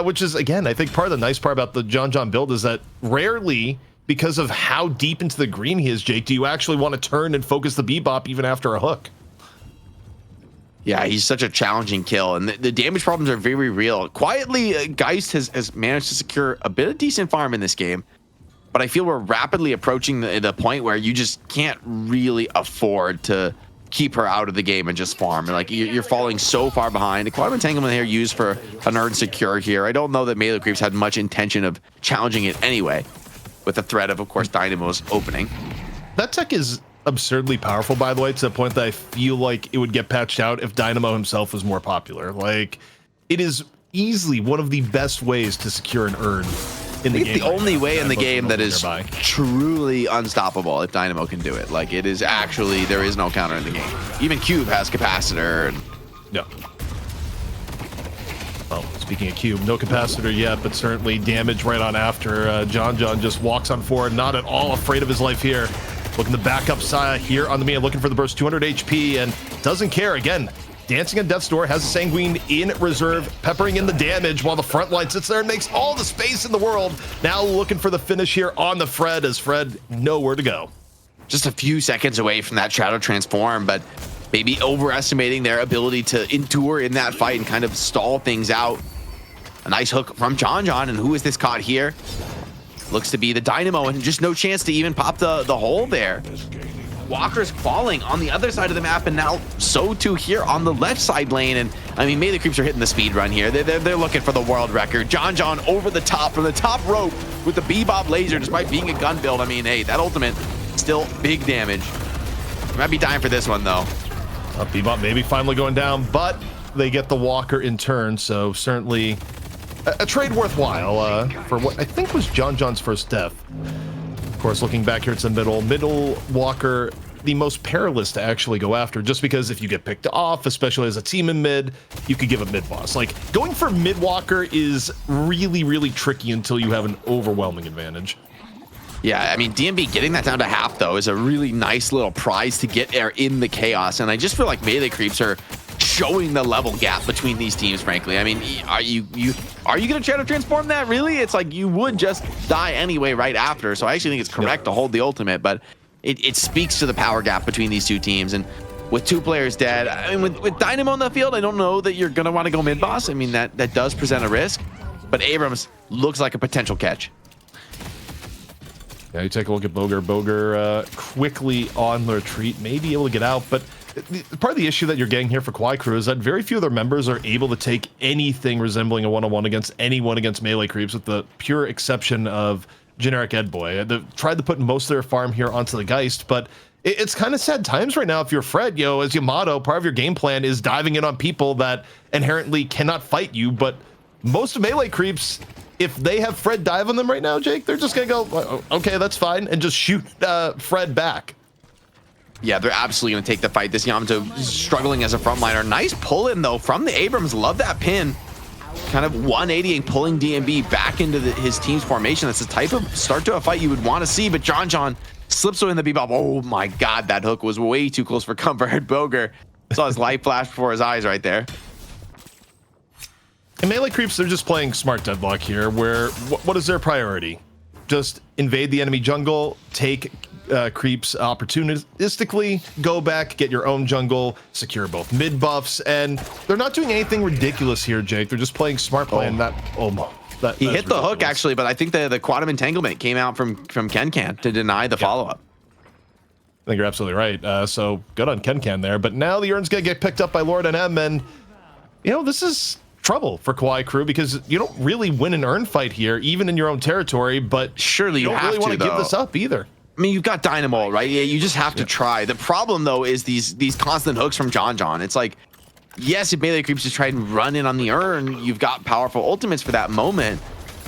which is, again, I think part of the nice part about the John build is that rarely, because of how deep into the green he is, Jake, do you actually want to turn and focus the Bebop even after a hook? Yeah, he's such a challenging kill, and the damage problems are very real. Quietly, Geist has managed to secure a bit of decent farm in this game, but I feel we're rapidly approaching the point where you just can't really afford to keep her out of the game and just farm. Like, you're falling so far behind. The Quantum Entanglement here used for an earned secure here. I don't know that Melee Creeps had much intention of challenging it anyway, with the threat of course, Dynamo's opening. That tech is absurdly powerful, by the way, to the point that I feel like it would get patched out if Dynamo himself was more popular. Like, it is easily one of the best ways to secure an earn in the game. It's the only way in the game that is truly unstoppable if Dynamo can do it. Like, it is actually, there is no counter in the game. Even Cube has capacitor. And yeah. Well, speaking of Cube, no capacitor yet, but certainly damage right on after. John just walks on forward, not at all afraid of his life here. Looking to back up Saya here on the Mia, looking for the burst, 200 HP, and doesn't care. Again, dancing on Death's Door, has a Sanguine in reserve, peppering in the damage while the front line sits there and makes all the space in the world. Now looking for the finish here on the Fred, as Fred nowhere to go. Just a few seconds away from that Shadow Transform, but maybe overestimating their ability to endure in that fight and kind of stall things out. A nice hook from John, and who is this caught here? Looks to be the Dynamo, and just no chance to even pop the hole there. Walker's falling on the other side of the map, and now so too here on the left side lane. And I mean, Melee Creeps are hitting the speed run here. They're looking for the world record. John over the top, from the top rope with the Bebop laser, despite being a gun build. I mean, hey, that ultimate, still big damage. Might be dying for this one, though. Bebop maybe finally going down, but they get the Walker in turn, so certainly a trade worthwhile for what I think was John's first death. Of course, looking back here, it's the middle walker, the most perilous to actually go after, just because if you get picked off, especially as a team in mid, you could give a mid boss. Like, going for mid walker is really, really tricky until you have an overwhelming advantage. Yeah, I mean, DMB getting that down to half, though, is a really nice little prize to get there in the chaos. And I just feel like melee creeps are showing the level gap between these teams, frankly. I mean, are you going to try to transform that? Really? It's like you would just die anyway right after. So I actually think it's correct to hold the ultimate, but it speaks to the power gap between these two teams. And with 2 players dead, I mean, with Dynamo on the field, I don't know that you're going to want to go mid boss. I mean, that does present a risk, but Abrams looks like a potential catch. Yeah, you take a look at Boger. Boger quickly on the retreat, may be able to get out, but part of the issue that you're getting here for Kawaii Crew is that very few of their members are able to take anything resembling a one-on-one against anyone against melee creeps, with the pure exception of generic Edboy. They've tried to put most of their farm here onto the Geist, but it's kind of sad times right now if you're Fred. As Yamato, part of your game plan is diving in on people that inherently cannot fight you, but most melee creeps, if they have Fred dive on them right now, Jake, they're just gonna go, okay, that's fine, and just shoot Fred back. Yeah, they're absolutely going to take the fight. This Yamato is struggling as a frontliner. Nice pull in, though, from the Abrams. Love that pin. Kind of 180ing, pulling DMB back into his team's formation. That's the type of start to a fight you would want to see, but John slips away in the bebop. Oh my God, that hook was way too close for comfort. Boger saw his light flash before his eyes right there. And melee creeps, they're just playing smart Deadlock here, where what is their priority? Just invade the enemy jungle, take creeps opportunistically, go back, get your own jungle, secure both mid buffs, and they're not doing anything ridiculous here, Jake. They're just playing smart play, and He hit the hook, actually, but I think the quantum entanglement came out from Kenkan to deny the follow-up. I think you're absolutely right. So good on Kenkan there, but now the urn's gonna get picked up by Lord NM, and this is trouble for Kawaii Crew, because you don't really win an urn fight here, even in your own territory, but surely you don't really want to give this up either. I mean, you've got Dynamo, right? Yeah, you just have to try. The problem, though, is these constant hooks from John. It's like, yes, if melee creeps just try and run in on the urn, you've got powerful ultimates for that moment,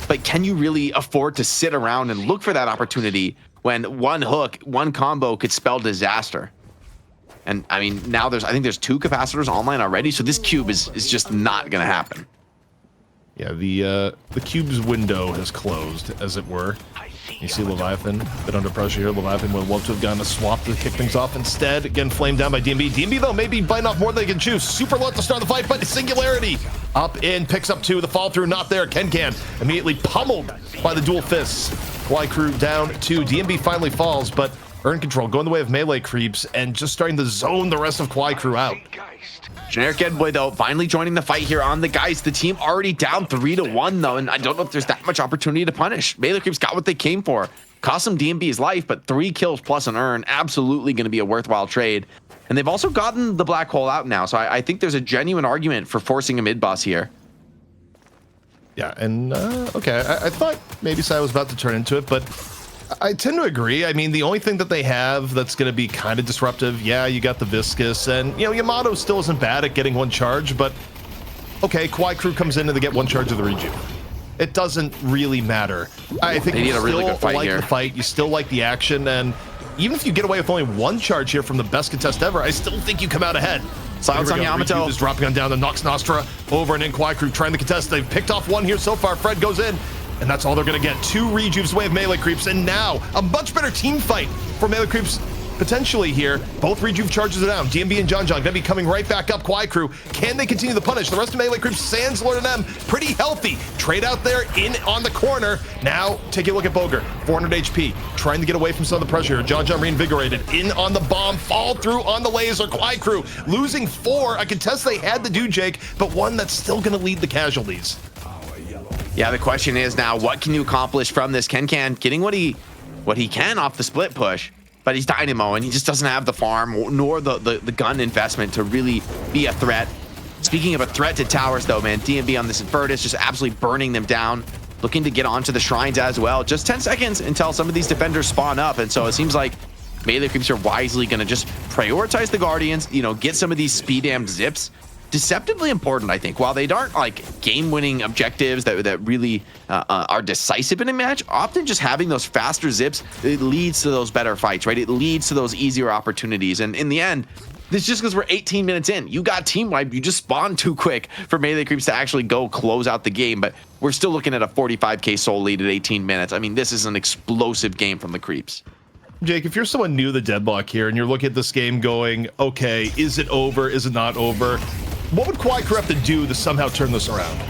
but can you really afford to sit around and look for that opportunity when one hook, one combo could spell disaster? And I mean, now I think there's 2 capacitors online already, so this cube is just not going to happen. Yeah, the cube's window has closed, as it were. You see Leviathan a bit under pressure here. Leviathan would love to have gotten a swap to kick things off. Instead, again, flamed down by DMB. DMB, though, maybe biting off more than they can chew. Super low to start the fight, but Singularity up in, picks up 2. The fall through not there. Kenkan immediately pummeled by the dual fists. Kawaii Crew down 2. DMB finally falls, but urn control going the way of melee creeps and just starting to zone the rest of Kawaii Crew out. Generic Edboy, though, finally joining the fight here on the Geist. The team already down 3-1, though, and I don't know if there's that much opportunity to punish. Melee creeps got what they came for. Cost them DMB's life, but 3 kills plus an urn, absolutely going to be a worthwhile trade. And they've also gotten the black hole out now, so I think there's a genuine argument for forcing a mid boss here. Yeah, and okay, I thought maybe Sai was about to turn into it, but I tend to agree. I mean, the only thing that they have that's going to be kind of disruptive, yeah, you got the Viscous, and, Yamato still isn't bad at getting 1 charge, but, okay, Kawaii Crew comes in and they get 1 charge of the rejuve. It doesn't really matter. I think they need you a really still good fight like here. The fight, you still like the action, and even if you get away with only 1 charge here from the best contest ever, I still think you come out ahead. Silence on Yamato. Rejuve is dropping on down the Nox Nostra over and in. Kawaii Crew trying to contest. They've picked off 1 here so far. Fred goes in. And that's all they're going to get. 2 rejuves away of melee creeps. And now a much better team fight for melee creeps potentially here. Both rejuve charges are down. DMB and John going to be coming right back up. Kawaii Crew, can they continue the punish? The rest of melee creeps, sans Lord and M, pretty healthy. Trade out there in on the corner. Now take a look at Boger. 400 HP. Trying to get away from some of the pressure here. John reinvigorated. In on the bomb. Fall through on the laser. Kawaii Crew losing 4. I contest they had to do, Jake, but 1 that's still going to lead the casualties. Yeah, the question is now, what can you accomplish from this? Kenkan getting what he can off the split push, but he's Dynamo and he just doesn't have the farm nor the gun investment to really be a threat. Speaking of a threat to towers, though, man, DMB on this Invertus just absolutely burning them down, looking to get onto the shrines as well. Just 10 seconds until some of these defenders spawn up, and so it seems like melee creeps are wisely going to just prioritize the Guardians, get some of these speed damned zips, deceptively important, I think. While they aren't like game-winning objectives that really are decisive in a match, often just having those faster zips, it leads to those better fights, right? It leads to those easier opportunities. And in the end, this is just because we're 18 minutes in. You got team wiped. You just spawned too quick for Melee Creeps to actually go close out the game. But we're still looking at a 45k soul lead at 18 minutes. I mean, this is an explosive game from the Creeps. Jake, if you're someone new to Deadlock here and you're looking at this game going, okay, is it over? Is it not over? What would Kawaii Crew have to do to somehow turn this around?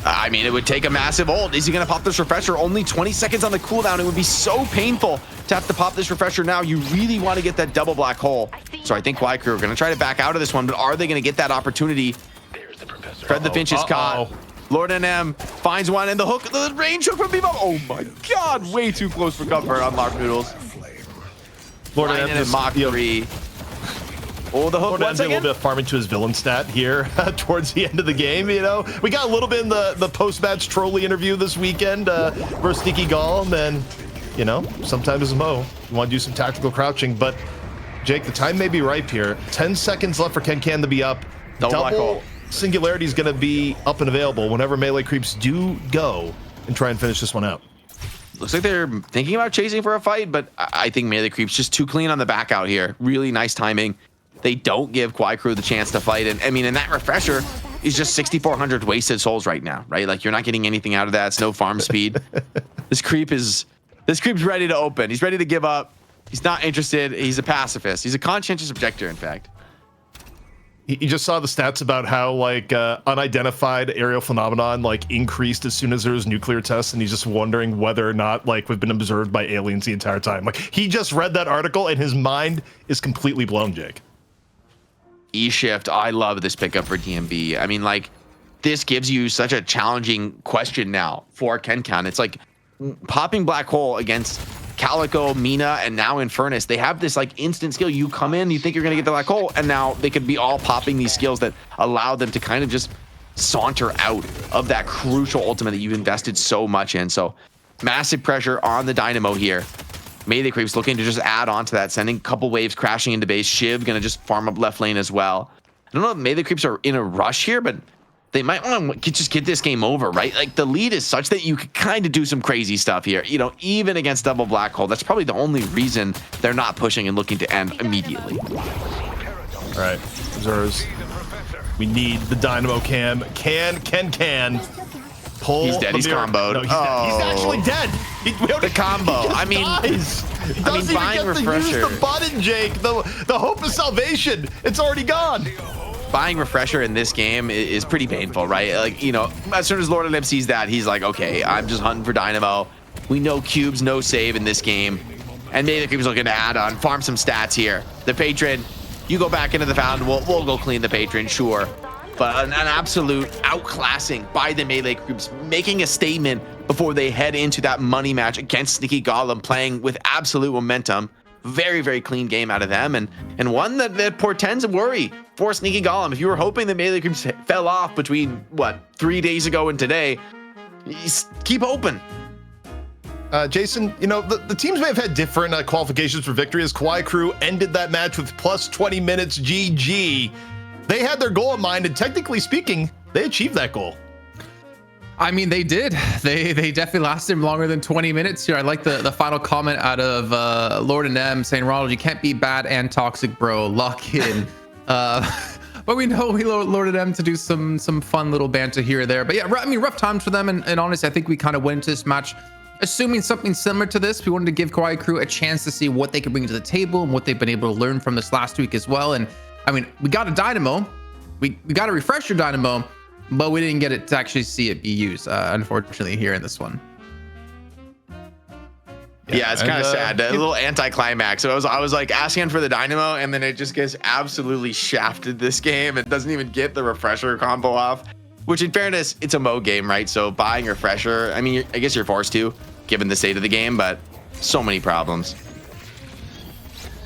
I mean, it would take a massive ult. Is he going to pop this refresher? Only 20 seconds on the cooldown. It would be so painful to have to pop this refresher now. You really want to get that double black hole. So I think Kawaii Crew are going to try to back out of this one, but are they going to get that opportunity? Fred the Finch is caught. Lord NM finds one, and the hook, the range hook from Bebop. Oh my God, way too close for comfort on Lark Noodles. Lord NM and Mach 3. Oh, the hook once again. A again. little bit of farming to his villain stat here towards the end of the game. You know, we got a little bit in the post-match Trolli interview this weekend versus Sneaky Golem, and you know, sometimes as a Mo, you want to do some tactical crouching. But Jake, the time may be ripe here. 10 seconds left for Ken to be up. Double Singularity is going to be up and available whenever Melee Creeps do go and try and finish this one out. Looks like they're thinking about chasing for a fight, but I think Melee Creeps just too clean on the back out here. Really nice timing. They don't give Kawaii Crew the chance to fight. And I mean, and that refresher is just 6,400 wasted souls right now, right? Like, you're not getting anything out of that. It's no farm speed. This creep's ready to open. He's ready to give up. He's not interested. He's a pacifist. He's a conscientious objector, in fact. You just saw the stats about how like unidentified aerial phenomenon like increased as soon as there was nuclear tests, and he's just wondering whether or not like we've been observed by aliens the entire time. Like, he just read that article and his mind is completely blown, Jake. E-shift, I love this pickup for DMB. I mean, like, this gives you such a challenging question now for Ken. It's like popping Black Hole against Calico, Mina, and now Infernus. They have this like instant skill. You come in, you think you're gonna get the Black Hole, and now they could be all popping these skills that allow them to kind of just saunter out of that crucial ultimate that you've invested so much in. So massive pressure on the Dynamo here. Melee Creeps looking to just add on to that, sending a couple waves crashing into base. Shiv gonna just farm up left lane as well. I don't know if Melee Creeps are in a rush here, but they might want to just get this game over, right? Like, the lead is such that you could kind of do some crazy stuff here. You know, even against double Black Hole, that's probably the only reason they're not pushing and looking to end immediately. All right, Zers. We need the Dynamo cam. Can pull. He's dead. He's comboed. No, he's dead. He's actually dead. The combo. I mean, buying refresher. Use the button, Jake. The hope of salvation. It's already gone. Buying refresher in this game is pretty painful, right? Like, you know, as soon as Lord of Lim sees that, he's like, okay, I'm just hunting for Dynamo. We know cubes, no save in this game. And maybe the Cubes looking to add on, farm some stats here. The Patron, you go back into the fountain, we'll go clean the Patron, sure. But an absolute outclassing by the Melee Creeps, making a statement before they head into that money match against Sneaky Golem, playing with absolute momentum. Very, very clean game out of them, and one that portends a worry for Sneaky Golem. If you were hoping the Melee Creeps fell off between, what, 3 days ago and today, keep hoping. Jason, you know, the teams may have had different qualifications for victory, as Kawaii Crew ended that match with plus 20 minutes GG. They had their goal in mind, and technically speaking, they achieved that goal. I mean, they did. They definitely lasted longer than 20 minutes here. I like the final comment out of Lord and M saying, Ronald, you can't be bad and toxic, bro. Lock in. But we know we Lord and M to do some fun little banter here or there. But yeah, I mean, rough times for them. And honestly, I think we kind of went into this match assuming something similar to this. We wanted to give Kawaii Crew a chance to see what they could bring to the table and what they've been able to learn from this last week as well. And I mean, we got a Dynamo. We got a refresher Dynamo, but we didn't get it to actually see it be used, unfortunately, here in this one. Yeah, it's kind of sad. A little anticlimax. So I was like asking for the Dynamo, and then it just gets absolutely shafted this game. It doesn't even get the refresher combo off, which in fairness, it's a Mo game, right? So buying refresher, I mean, I guess you're forced to, given the state of the game, but so many problems.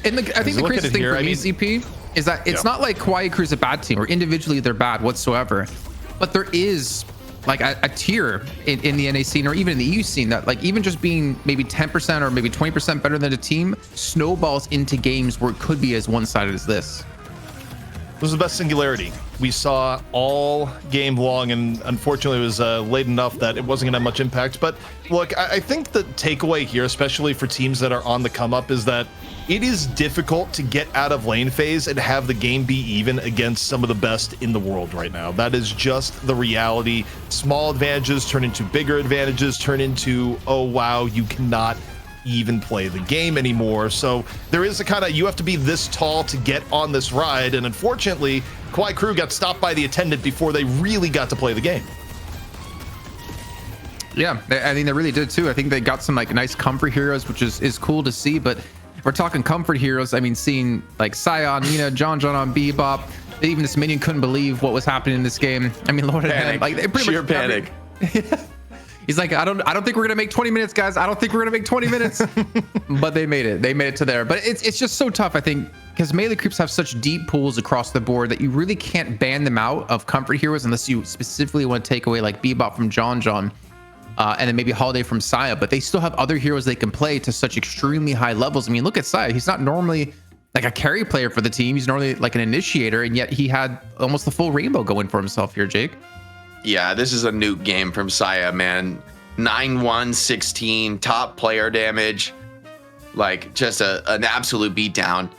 And I think the craziest thing for me, ZP, is that it's not like Kawaii Crew's a bad team, or individually they're bad whatsoever. But there is like a tier in the NA scene, or even in the EU scene, that like even just being maybe 10% or maybe 20% better than a team snowballs into games where it could be as one-sided as this. It was the best singularity we saw all game long, and unfortunately it was late enough that it wasn't gonna have much impact. But look, I think the takeaway here, especially for teams that are on the come up, is that it is difficult to get out of lane phase and have the game be even against some of the best in the world right now. That is just the reality. Small advantages turn into bigger advantages, turn into, oh wow, you cannot even play the game anymore. So there is a kind of, you have to be this tall to get on this ride, and unfortunately Kawaii Crew got stopped by the attendant before they really got to play the game. Yeah, I think they really did too. I think they got some like nice comfort heroes, which is cool to see. But if we're talking comfort heroes, I mean, seeing like Sion, John on Bebop, even this minion couldn't believe what was happening in this game. I mean, Lord of Heaven, like they pretty Sheer much panic. He's like, I don't think we're gonna make 20 minutes, guys. I don't think we're gonna make 20 minutes. But they made it. They made it to there. But it's just so tough, I think, because melee creeps have such deep pools across the board that you really can't ban them out of comfort heroes unless you specifically want to take away like Bebop from John, and then maybe Holiday from Saya. But they still have other heroes they can play to such extremely high levels. I mean, look at Saya. He's not normally like a carry player for the team. He's normally like an initiator, and yet he had almost the full rainbow going for himself here, Jake. Yeah, this is a nuke game from Saya, man. 9-1, 16, top player damage. Like, just an absolute beatdown.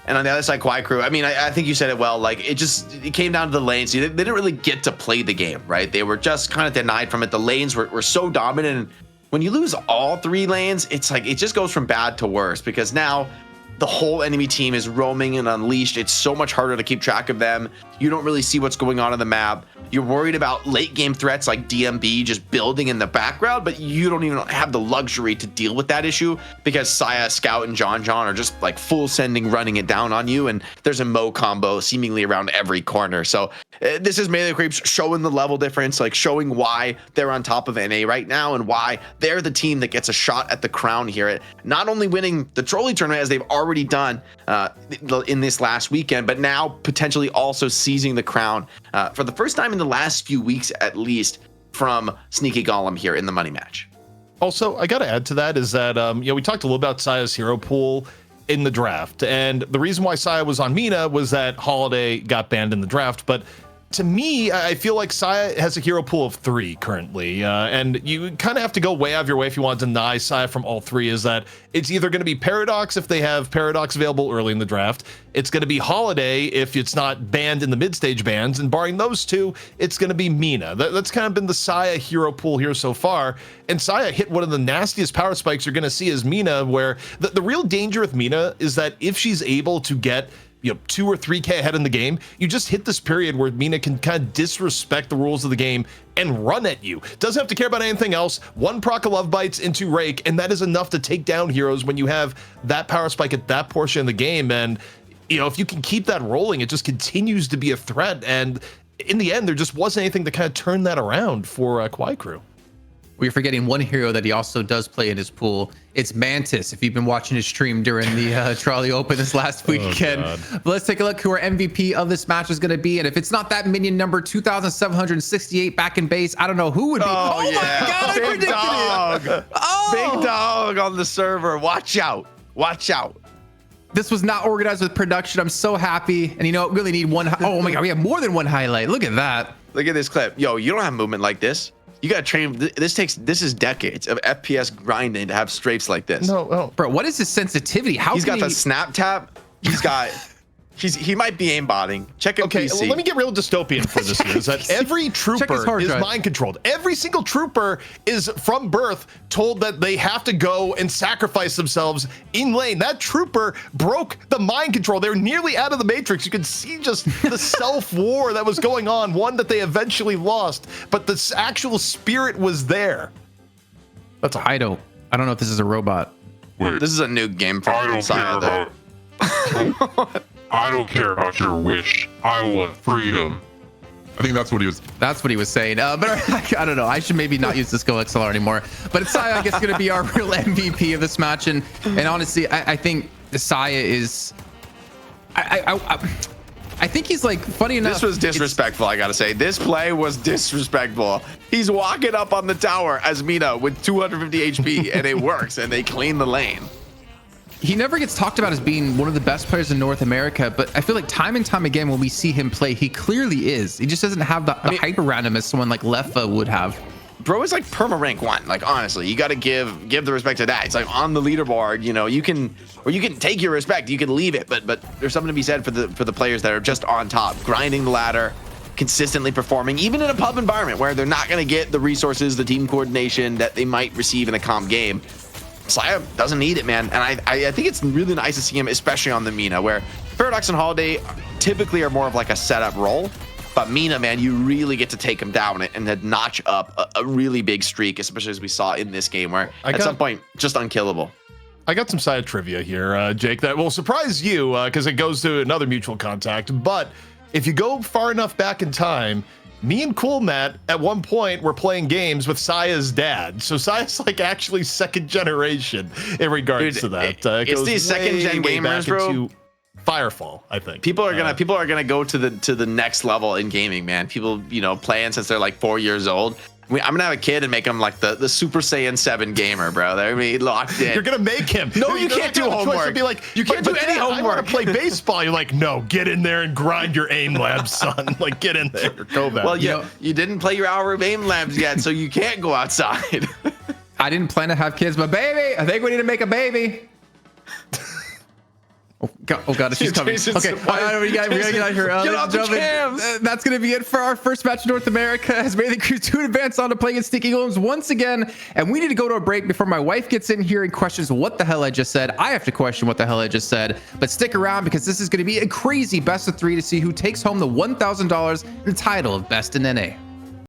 And on the other side, Kawaii Crew, I mean, I think you said it well. Like, it came down to the lanes. They didn't really get to play the game, right? They were just kind of denied from it. The lanes were so dominant. And when you lose all 3 lanes, it's like, it just goes from bad to worse, because now the whole enemy team is roaming and unleashed. It's so much harder to keep track of them. You don't really see what's going on the map. You're worried about late game threats like DMB just building in the background, but you don't even have the luxury to deal with that issue because Saya, Scout, and John are just like full sending, running it down on you. And there's a Mo combo seemingly around every corner. So this is melee creeps showing the level difference, like showing why they're on top of NA right now and why they're the team that gets a shot at the crown here at not only winning the Trolli tournament as they've already done in this last weekend, but now potentially also seizing the crown for the first time in the last few weeks, at least, from Sneaky Golem here in the money match. Also, I got to add to that is that, we talked a little about Saya's hero pool in the draft, and the reason why Saya was on Mina was that Holiday got banned in the draft, but to me, I feel like Saya has a hero pool of 3 currently, and you kind of have to go way out of your way if you want to deny Saya from all 3. Is that it's either going to be Paradox if they have Paradox available early in the draft, it's going to be Holiday if it's not banned in the mid-stage bans, and barring those 2, it's going to be Mina. That's kind of been the Saya hero pool here so far, and Saya hit one of the nastiest power spikes you're going to see as Mina, where the real danger with Mina is that if she's able to get 2 or 3K ahead in the game, you just hit this period where Mina can kind of disrespect the rules of the game and run at you. Doesn't have to care about anything else. 1 proc of love bites into Rake, and that is enough to take down heroes when you have that power spike at that portion of the game. And if you can keep that rolling, it just continues to be a threat. And in the end, there just wasn't anything to kind of turn that around for Kawaii Crew. We're forgetting one hero that he also does play in his pool. It's Mantis, if you've been watching his stream during the Trolli Open this last weekend. But let's take a look who our MVP of this match is going to be. And if it's not that minion number 2,768 back in base, I don't know who would be. Oh yeah. My God, I Big predicted dog. it. Oh. Big dog on the server. Watch out. Watch out. This was not organized with production. I'm so happy. And really need one. Oh my God, we have more than one highlight. Look at that. Look at this clip. Yo, you don't have movement like this. You got to train. This is decades of FPS grinding to have strafes like this. No. Bro, what is his sensitivity? He's got the snap tap. He's got he might be aimbotting. Check him Okay, PC. well, let me get real dystopian for this here. Is that every trooper is mind controlled. Every single trooper is from birth told that they have to go and sacrifice themselves in lane. That trooper broke the mind control. They're nearly out of the matrix. You can see just the self-war that was going on, one that they eventually lost, but the actual spirit was there. That's I don't know if this is a robot. Wait, This is a new game for I don't care about. I don't care about your wish. I want freedom. I think that's what he was. That's what he was saying. But I don't know. I should maybe not use this Go XLR anymore. But it's Saya, I guess, going to be our real MVP of this match. And honestly, I think Saya is. I think he's like, funny enough. This was disrespectful, I gotta say. This play was disrespectful. He's walking up on the tower as Mina with 250 HP, and it works, and they clean the lane. He never gets talked about as being one of the best players in North America, but I feel like time and time again when we see him play, he clearly is. He just doesn't have the hype around him as someone like Leffa would have. Bro is like perma rank 1. Like, honestly, you got to give the respect to that. It's like on the leaderboard, you know, you can take your respect, you can leave it, but there's something to be said for the players that are just on top, grinding the ladder, consistently performing, even in a pub environment where they're not going to get the resources, the team coordination that they might receive in a comp game. Saya doesn't need it, man. And I think it's really nice to see him, especially on the Mina, where Paradox and Holiday typically are more of like a setup role. But Mina, man, you really get to take him down and then notch up a really big streak, especially as we saw in this game, where at some point, just unkillable. I got some side trivia here, Jake, that will surprise you because it goes to another mutual contact. But if you go far enough back in time, me and Cool Matt at one point were playing games with Saya's dad. So Saya's like actually second generation in regards to that. It's these second gen gamers, bro. Firefall, I think people are gonna go to the next level in gaming, man. People, you know, playing since they're like 4 years old. I'm gonna have a kid and make him like the Super Saiyan 7 gamer, bro. They're gonna be locked in. You're gonna make him. No, you can't do homework. Be like, you can't do any homework. I want to play baseball. You're like, no, get in there and grind your aim labs, son. Like, get in there. Go back. Well, you didn't play your hour of aim labs yet, so you can't go outside. I didn't plan to have kids, but baby, I think we need to make a baby. Oh god, she's coming. Okay, we gotta get out of here. Get off the cams. That's gonna be it for our first match in North America as Melee Crew 2 advance on to play against Sticky Golems once again. And we need to go to a break before my wife gets in here and questions what the hell I just said. I have to question what the hell I just said. But stick around because this is gonna be a crazy best of 3 to see who takes home the $1,000 and the title of Best in NA.